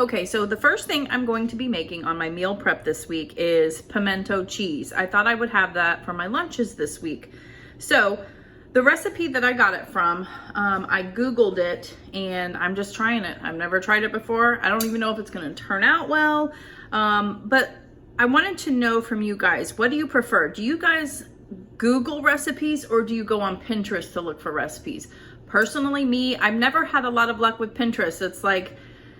Okay, so the first thing I'm going to be making on my meal prep this week is pimento cheese. I thought I would have that for my lunches this week. So the recipe that I got it from, I Googled it and I'm just trying it. I've never tried it before. I don't even know if it's gonna turn out well, but I wanted to know from you guys, what do you prefer? Do you guys Google recipes or do you go on Pinterest to look for recipes? Personally, me, I've never had a lot of luck with Pinterest. It's like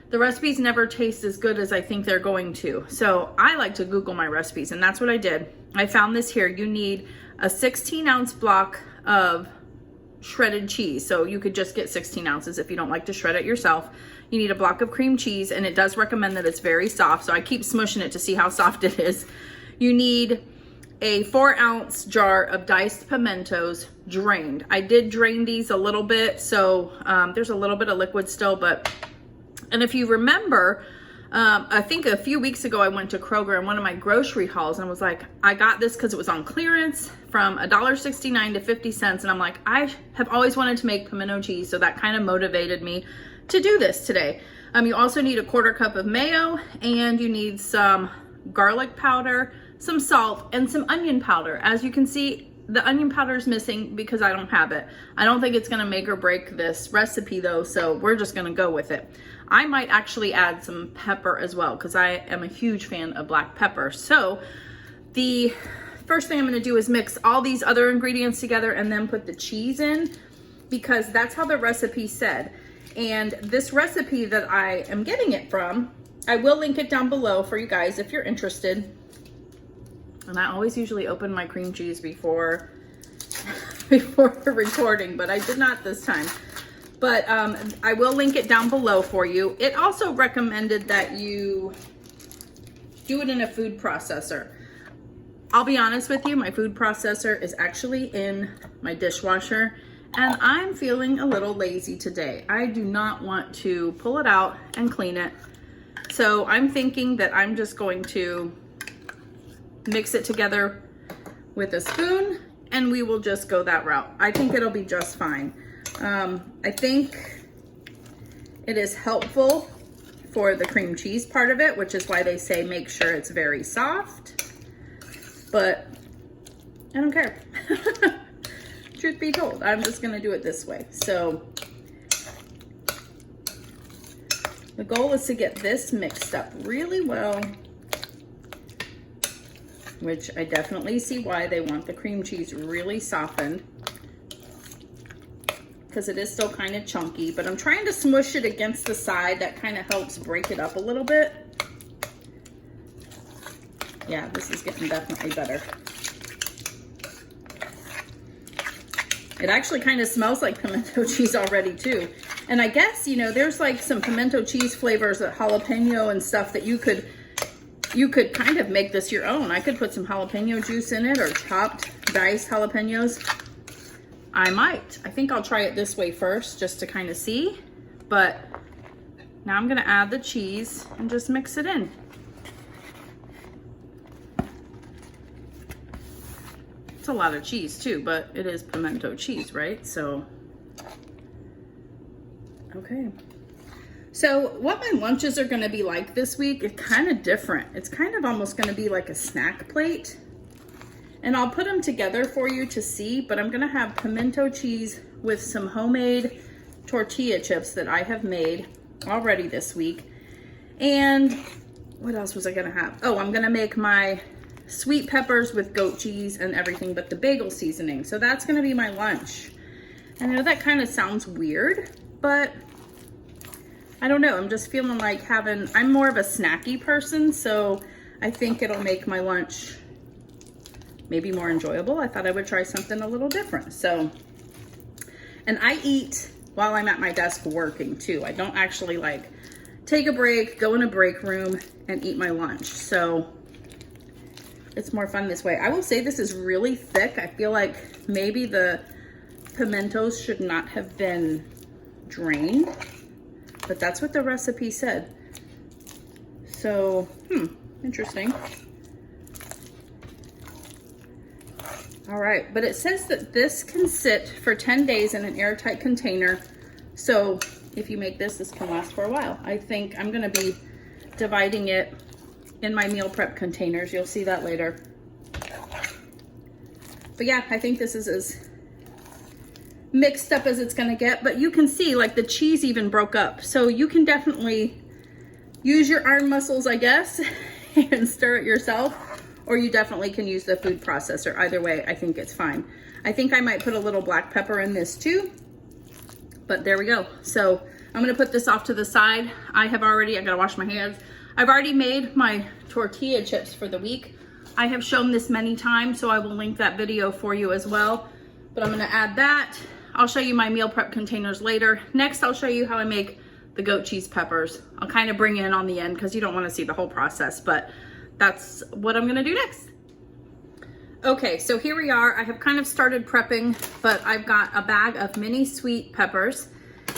the recipes never taste as good as I think they're going to. So I like to Google my recipes, and that's what I did. I found this here. You need a 16-ounce block of shredded cheese. So you could just get 16 ounces if you don't like to shred it yourself. You need a block of cream cheese, and it does recommend that it's very soft. So I keep smushing it to see how soft it is. You need a 4-ounce jar of diced pimentos, drained. I did drain these a little bit, so there's a little bit of liquid still, and if you remember, I think a few weeks ago I went to Kroger in one of my grocery hauls and I was like, I got this because it was on clearance from $1.69 to 50 cents. And I'm like, I have always wanted to make pimento cheese. So that kind of motivated me to do this today. You also need a 1/4 cup of mayo, and you need some garlic powder, some salt, and some onion powder. As you can see, the onion powder is missing because I don't have it. I don't think it's gonna make or break this recipe though, so we're just gonna go with it. I might actually add some pepper as well because I am a huge fan of black pepper. So the first thing I'm gonna do is mix all these other ingredients together and then put the cheese in, because that's how the recipe said. And this recipe that I am getting it from, I will link it down below for you guys if you're interested. And I always usually open my cream cheese before the recording, but I did not this time. But I will link it down below for you. It also recommended that you do it in a food processor. I'll be honest with you, my food processor is actually in my dishwasher, and I'm feeling a little lazy today. I do not want to pull it out and clean it. So I'm thinking that I'm just going to mix it together with a spoon, and we will just go that route. I think it'll be just fine. I think it is helpful for the cream cheese part of it, which is why they say make sure it's very soft, but I don't care. Truth be told, I'm just gonna do it this way. So the goal is to get this mixed up really well, which I definitely see why they want the cream cheese really softened, because it is still kind of chunky, but I'm trying to smush it against the side. That kind of helps break it up a little bit. Yeah, this is getting definitely better. It actually kind of smells like pimento cheese already too. And I guess, you know, there's like some pimento cheese flavors, jalapeno and stuff that you could kind of make this your own. I could put some jalapeno juice in it, or chopped diced jalapenos. I might. I think I'll try it this way first just to kind of see. But now I'm gonna add the cheese and just mix it in. It's a lot of cheese too, but it is pimento cheese, right? So, okay. So what my lunches are gonna be like this week is kind of different. It's kind of almost gonna be like a snack plate. And I'll put them together for you to see, but I'm gonna have pimento cheese with some homemade tortilla chips that I have made already this week. And what else was I gonna have? Oh, I'm gonna make my sweet peppers with goat cheese and everything but the bagel seasoning. So that's gonna be my lunch. I know that kind of sounds weird, but I don't know. I'm just feeling like I'm more of a snacky person, so I think it'll make my lunch maybe more enjoyable. I thought I would try something a little different. So, and I eat while I'm at my desk working too. I don't actually like take a break, go in a break room and eat my lunch. So it's more fun this way. I will say this is really thick. I feel like maybe the pimentos should not have been drained, but that's what the recipe said. So, interesting. All right, but it says that this can sit for 10 days in an airtight container. So if you make this, this can last for a while. I think I'm gonna be dividing it in my meal prep containers. You'll see that later. But yeah, I think this is as mixed up as it's gonna get, but you can see like the cheese even broke up. So you can definitely use your arm muscles, I guess, and stir it yourself, or you definitely can use the food processor. Either way, I think it's fine. I think I might put a little black pepper in this too, but there we go. So I'm gonna put this off to the side. I gotta wash my hands. I've already made my tortilla chips for the week. I have shown this many times, so I will link that video for you as well. But I'm gonna add that. I'll show you my meal prep containers later. Next, I'll show you how I make the goat cheese peppers. I'll kind of bring in on the end because you don't wanna see the whole process, but that's what I'm gonna do next. Okay, so here we are. I have kind of started prepping, but I've got a bag of mini sweet peppers.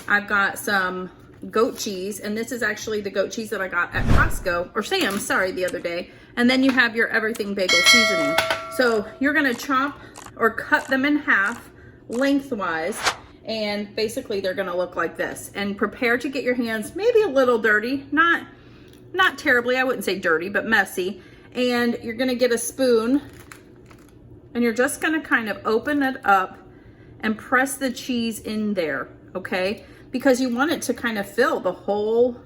I've got some goat cheese, and this is actually the goat cheese that I got at Costco, or Sam's, sorry, the other day. And then you have your everything bagel seasoning. So you're gonna chop or cut them in half lengthwise, and basically they're gonna look like this. And prepare to get your hands maybe a little dirty, not terribly, I wouldn't say dirty, but messy. And you're gonna get a spoon, and you're just gonna kind of open it up and press the cheese in there, okay? Because you want it to kind of fill the whole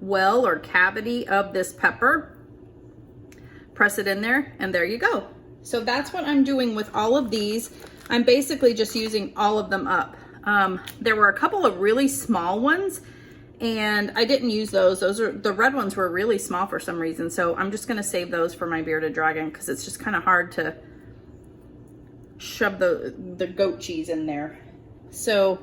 well or cavity of this pepper. Press it in there, and there you go. So that's what I'm doing with all of these. I'm basically just using all of them up. There were a couple of really small ones, and I didn't use those. The red ones were really small for some reason, so I'm just gonna save those for my bearded dragon because it's just kind of hard to shove the goat cheese in there. So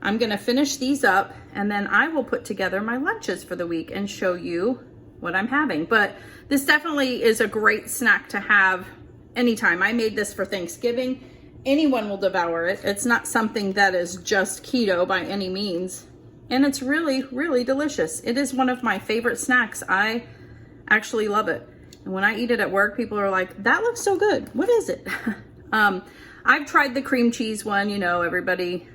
I'm gonna finish these up, and then I will put together my lunches for the week and show you what I'm having. But this definitely is a great snack to have anytime. I made this for Thanksgiving. Anyone will devour it. It's not something that is just keto by any means. And it's really, really delicious. It is one of my favorite snacks. I actually love it. And when I eat it at work, people are like, that looks so good. What is it? I've tried the cream cheese one. You know, everybody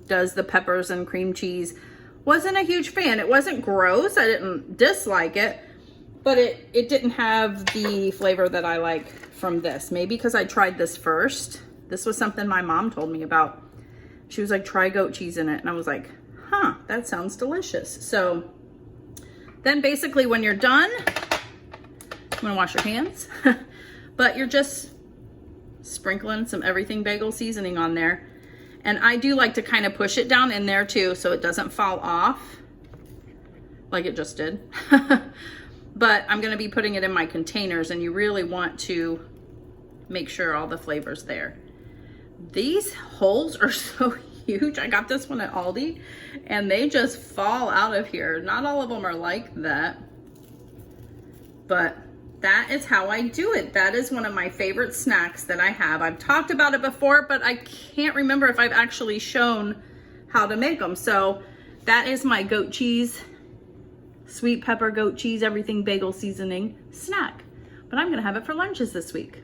does the peppers and cream cheese. Wasn't a huge fan. It wasn't gross. I didn't dislike it, but it didn't have the flavor that I like from this. Maybe because I tried this first. This was something my mom told me about. She was like, try goat cheese in it. And I was like, huh, that sounds delicious. So then basically when you're done, I'm gonna wash your hands, but you're just sprinkling some everything bagel seasoning on there. And I do like to kind of push it down in there too, so it doesn't fall off like it just did. But I'm gonna be putting it in my containers, and you really want to make sure all the flavor's there. These holes are so huge. I got this one at Aldi, and they just fall out of here. Not all of them are like that, but that is how I do it. That is one of my favorite snacks that I have. I've talked about it before, but I can't remember if I've actually shown how to make them. So that is my goat cheese, sweet pepper goat cheese, everything bagel seasoning snack. But I'm gonna have it for lunches this week.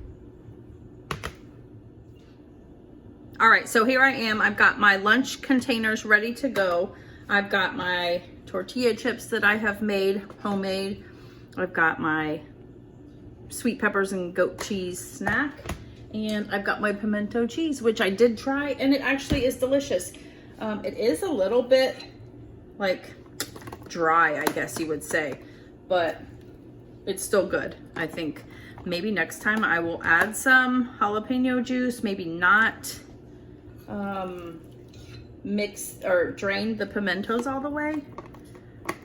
All right, so here I am. I've got my lunch containers ready to go. I've got my tortilla chips that I have made, homemade. I've got my sweet peppers and goat cheese snack. And I've got my pimento cheese, which I did try, and it actually is delicious. It is a little bit like dry, I guess you would say, but it's still good. I think maybe next time I will add some jalapeno juice, maybe not mix or drain the pimentos all the way,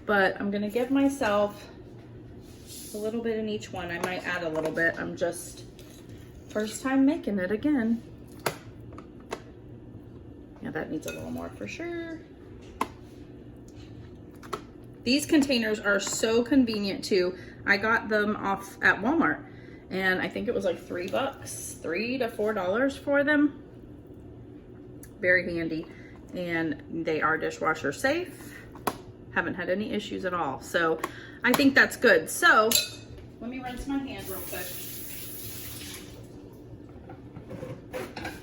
but I'm gonna give myself a little bit in each one. I might add a little bit. I'm just first time making it again. Yeah, that needs a little more for sure. These containers are so convenient too. I got them off at Walmart, and I think it was like $3, $3 to $4 for them. Very handy, and they are dishwasher safe. Haven't had any issues at all, so I think that's good. So let me rinse my hand real quick.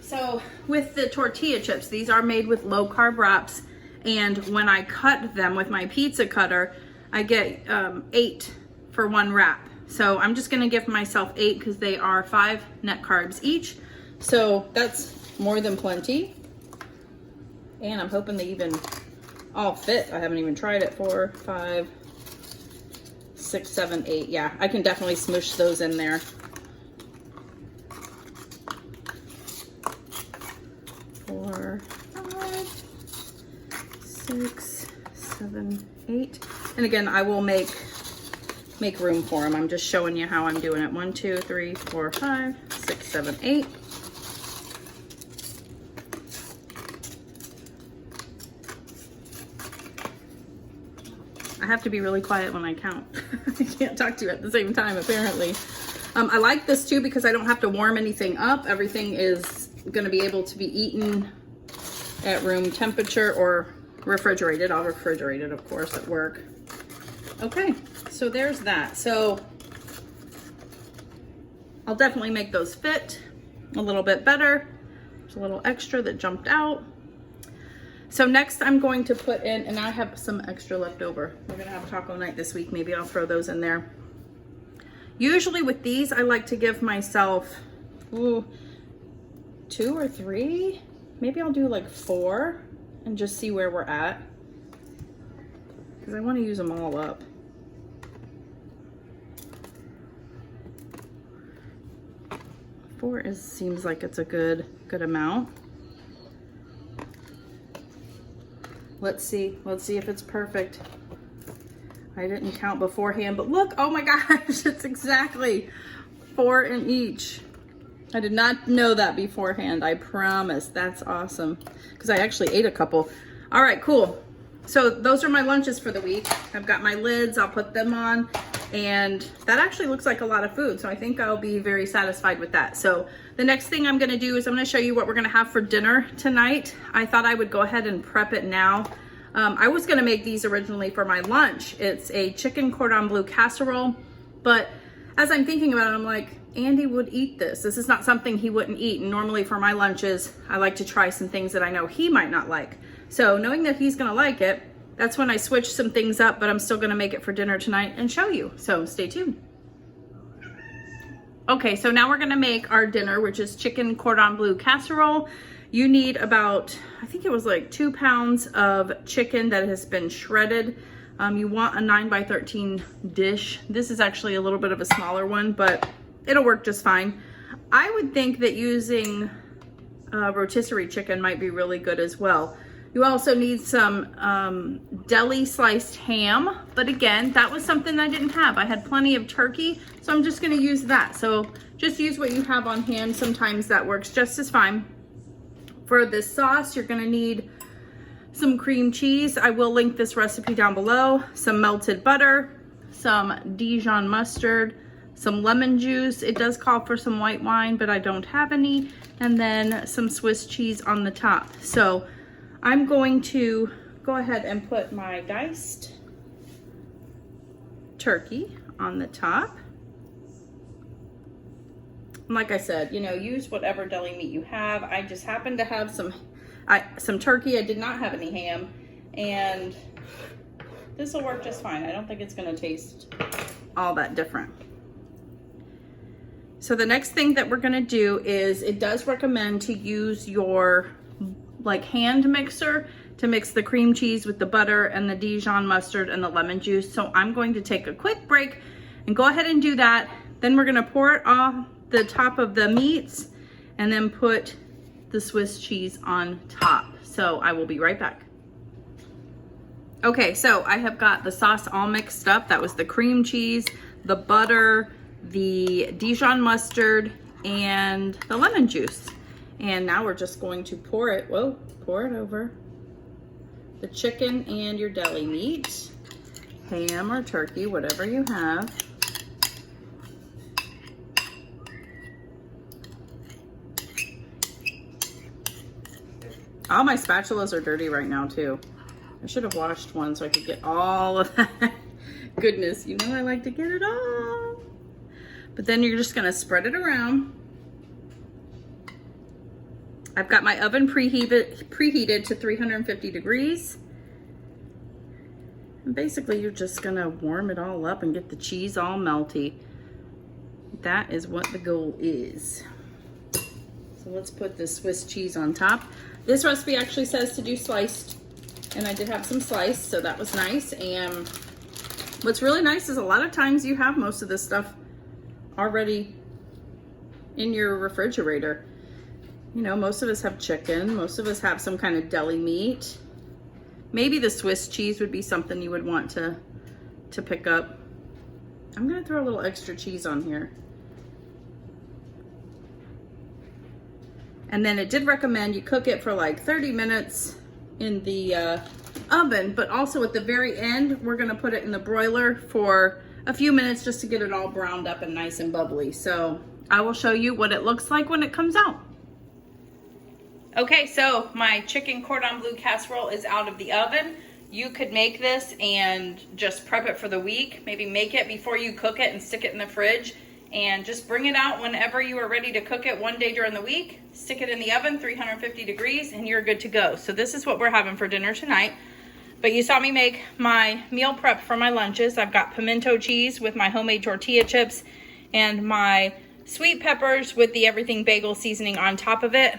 So with the tortilla chips, these are made with low carb wraps, and when I cut them with my pizza cutter, I get 8 for one wrap. So I'm just gonna give myself 8 because they are 5 net carbs each. So that's more than plenty. And I'm hoping they even all fit. I haven't even tried it. 4, 5, 6, 7, 8. Yeah, I can definitely smoosh those in there. 4, 5, 6, 7, 8. And again, I will make room for them. I'm just showing you how I'm doing it. 1, 2, 3, 4, 5, 6, 7, 8. I have to be really quiet when I count. I can't talk to you at the same time, apparently. I like this too because I don't have to warm anything up. Everything is going to be able to be eaten at room temperature or refrigerated. I'll refrigerate it, of course, at work. Okay, so there's that. So I'll definitely make those fit a little bit better. There's a little extra that jumped out. So next I'm going to put in, and I have some extra left over. We're gonna have taco night this week. Maybe I'll throw those in there. Usually with these, I like to give myself 2 or 3. Maybe I'll do like 4 and just see where we're at. Because I want to use them all up. Four seems like it's a good amount. Let's see if it's perfect. I didn't count beforehand, but look, oh my gosh, it's exactly 4 in each. I did not know that beforehand, I promise. That's awesome, because I actually ate a couple. All right, cool. So those are my lunches for the week. I've got my lids, I'll put them on, and that actually looks like a lot of food, so I think I'll be very satisfied with that. So the next thing I'm gonna do is I'm gonna show you what we're gonna have for dinner tonight. I thought I would go ahead and prep it now. I was gonna make these originally for my lunch. It's a chicken Cordon Bleu casserole, but as I'm thinking about it, I'm like, Andy would eat this. This is not something he wouldn't eat. And normally for my lunches, I like to try some things that I know he might not like. So knowing that he's gonna like it, that's when I switch some things up, but I'm still gonna make it for dinner tonight and show you. So stay tuned. Okay, so now we're gonna make our dinner, which is chicken Cordon Bleu casserole. You need about, I think it was like 2 pounds of chicken that has been shredded. You want a 9 by 13 dish. This is actually a little bit of a smaller one, but it'll work just fine. I would think that using rotisserie chicken might be really good as well. You also need some deli sliced ham, but again, that was something I didn't have. I had plenty of turkey, so I'm just gonna use that. So just use what you have on hand. Sometimes that works just as fine. For this sauce, you're gonna need some cream cheese. I will link this recipe down below. Some melted butter, some Dijon mustard, some lemon juice. It does call for some white wine, but I don't have any. And then some Swiss cheese on the top. So I'm going to go ahead and put my diced turkey on the top. And like I said, you know, use whatever deli meat you have. I just happen to have some turkey. I did not have any ham, and this will work just fine. I don't think it's gonna taste all that different. So the next thing that we're gonna do is, it does recommend to use your like hand mixer to mix the cream cheese with the butter and the Dijon mustard and the lemon juice. So I'm going to take a quick break and go ahead and do that. Then we're gonna pour it off the top of the meats and then put the Swiss cheese on top. So I will be right back. Okay, so I have got the sauce all mixed up. That was the cream cheese, the butter, the Dijon mustard, and the lemon juice. And now we're just going to pour it over the chicken and your deli meat, ham or turkey, whatever you have. All my spatulas are dirty right now too. I should have washed one so I could get all of that goodness. You know I like to get it all. But then you're just gonna spread it around. I've got my oven preheated to 350 degrees. And basically you're just gonna warm it all up and get the cheese all melty. That is what the goal is. So let's put the Swiss cheese on top. This recipe actually says to do sliced, and I did have some sliced, so that was nice. And what's really nice is a lot of times you have most of this stuff already in your refrigerator. You know, most of us have chicken, most of us have some kind of deli meat. Maybe the Swiss cheese would be something you would want to pick up. I'm gonna throw a little extra cheese on here. And then it did recommend you cook it for like 30 minutes in the oven, but also at the very end, we're gonna put it in the broiler for a few minutes just to get it all browned up and nice and bubbly. So I will show you what it looks like when it comes out. Okay, so my chicken Cordon Bleu casserole is out of the oven. You could make this and just prep it for the week. Maybe make it before you cook it and stick it in the fridge, and just bring it out whenever you are ready to cook it one day during the week. Stick it in the oven, 350 degrees, and you're good to go. So this is what we're having for dinner tonight. But you saw me make my meal prep for my lunches. I've got pimento cheese with my homemade tortilla chips and my sweet peppers with the everything bagel seasoning on top of it.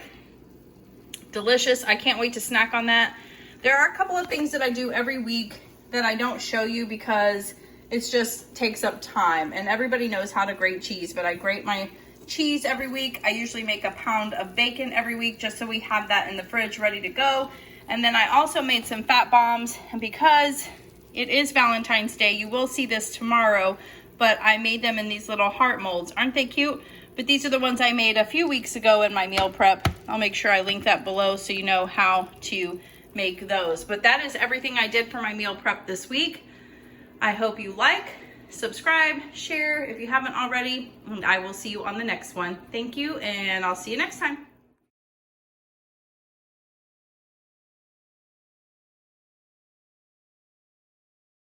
Delicious. I can't wait to snack on that. There are a couple of things that I do every week that I don't show you because it just takes up time, and everybody knows how to grate cheese, but I grate my cheese every week. I usually make a pound of bacon every week just so we have that in the fridge ready to go. And then I also made some fat bombs, and because it is Valentine's Day, you will see this tomorrow, but I made them in these little heart molds. Aren't they cute? But these are the ones I made a few weeks ago in my meal prep. I'll make sure I link that below so you know how to make those. But that is everything I did for my meal prep this week. I hope you like, subscribe, share if you haven't already, and I will see you on the next one. Thank you, and I'll see you next time.